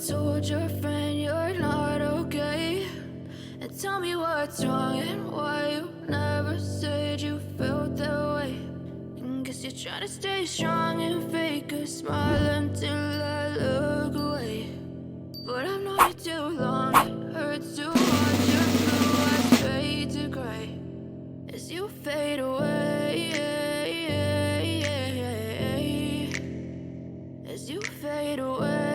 told your friend you're not okay? And tell me what's wrong and why you never said you felt that way. And guess you're trying to stay strong and fake a smile until I look away. But I've known you too long, it hurts to watch your blue eyes fade to gray as you fade away, as you fade away.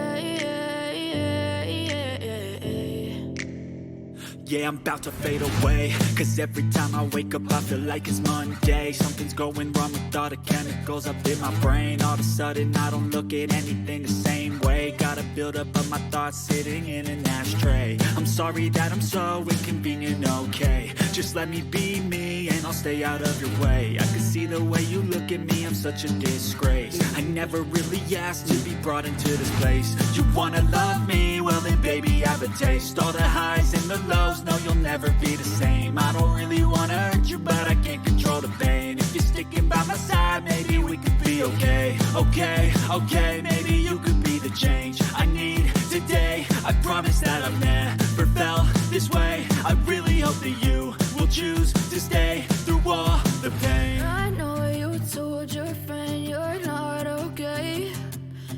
Yeah, I'm about to fade away, cause every time I wake up I feel like it's Monday. Something's going wrong with all the chemicals up in my brain. All of a sudden I don't look at anything the same way. Gotta build up of my thoughts sitting in an ashtray. I'm sorry that I'm so inconvenient, okay? Just let me be me and I'll stay out of your way. I can see the way you look at me, I'm such a disgrace. I never really asked to be brought into this place. You wanna love me? Well then baby have a taste. All the highs and the lows, no you'll never be the same. I don't really wanna hurt you but I can't control the pain. If you're sticking by my side maybe we could be okay. Okay, maybe you could be the change I need today. I promise that I've never felt this way. I really hope that you will choose to stay through all the pain. I know you told your friend you're not okay.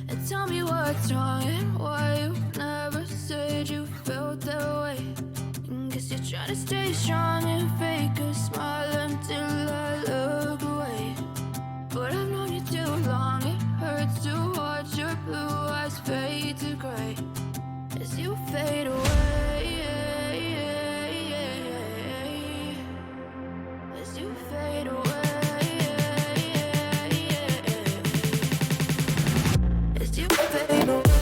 And tell me what's wrong and why you never said you felt that way. And guess you're trying to stay strong and fake a smile until I look away. But I've known you too long, it hurts to watch your blue eyes fade to gray as you fade away, as you fade away, as you fade away.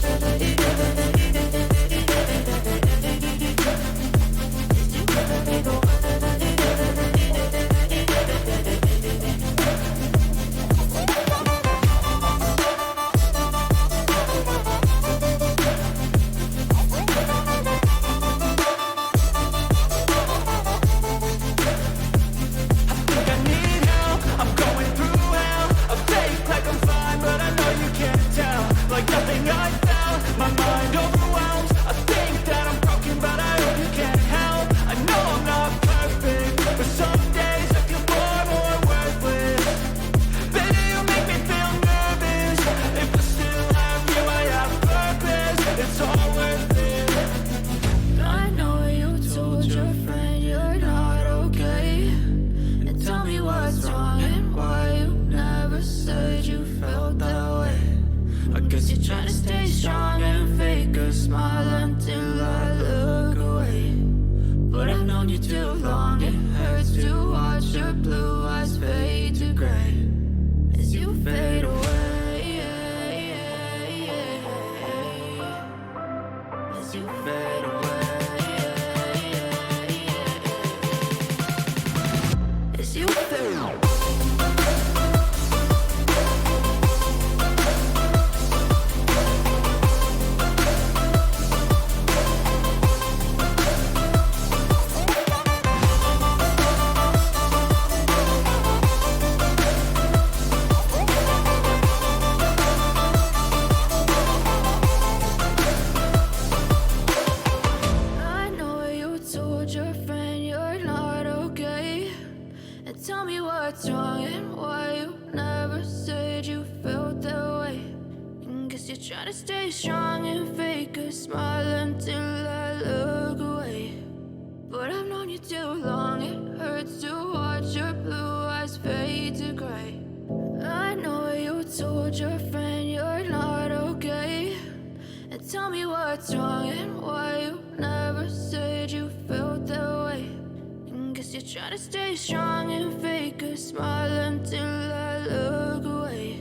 Try to stay strong and fake a smile until I look away.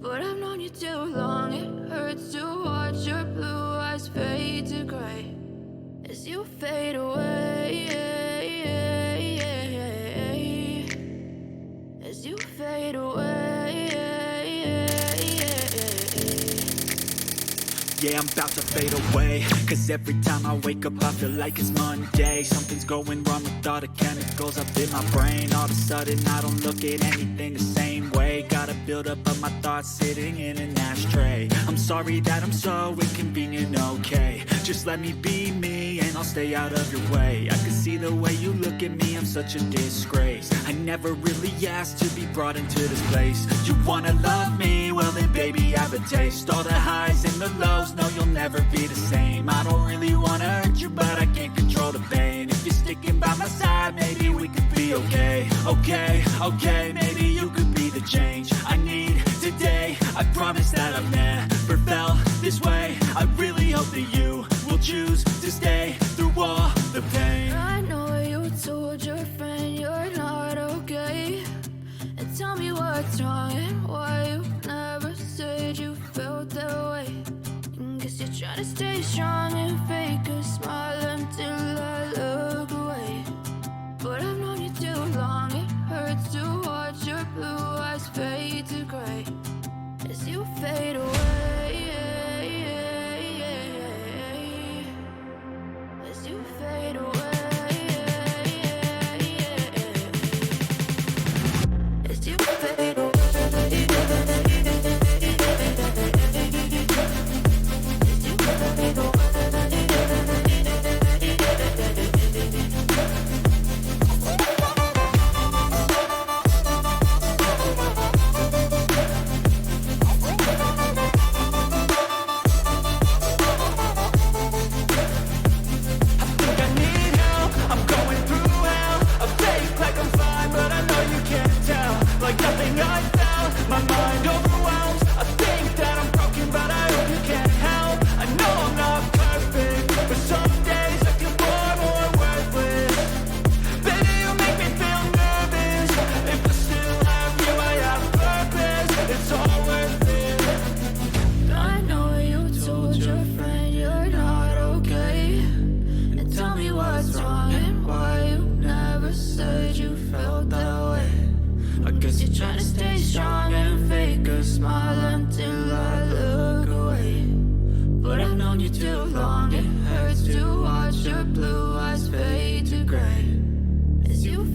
But I've known you too long, it hurts to watch your blue eyes fade to gray as you fade away, as you fade away. Yeah, I'm about to fade away, cause every time I wake up I feel like it's Monday. Something's going wrong with all the chemicals up in my brain. All of a sudden I don't look at anything the same way. Gotta build up of my thoughts sitting in an ashtray. I'm sorry that I'm so inconvenient, okay. Just let me be me and I'll stay out of your way. I can see the way you look at me, I'm such a disgrace. I never really asked to be brought into this place. You wanna love me? Well then baby I have a taste. All the highs and the lows, no you'll never be the same. I don't really wanna hurt you but I can't control the pain. If you're sticking by my side, maybe we could be okay. Okay, maybe you could be the change I need today. I promise that I've never felt this way. I really hope that you will choose to stay through all the pain. I know you told your friend you're not okay, and tell me what's wrong and why you never said you felt that way. Guess you're trying to stay strong and fake a smile until I look away. But I've known you too long, it hurts to watch your blue eyes fade to gray as you fade away. As you fade away. As you fade away.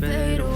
Fade away.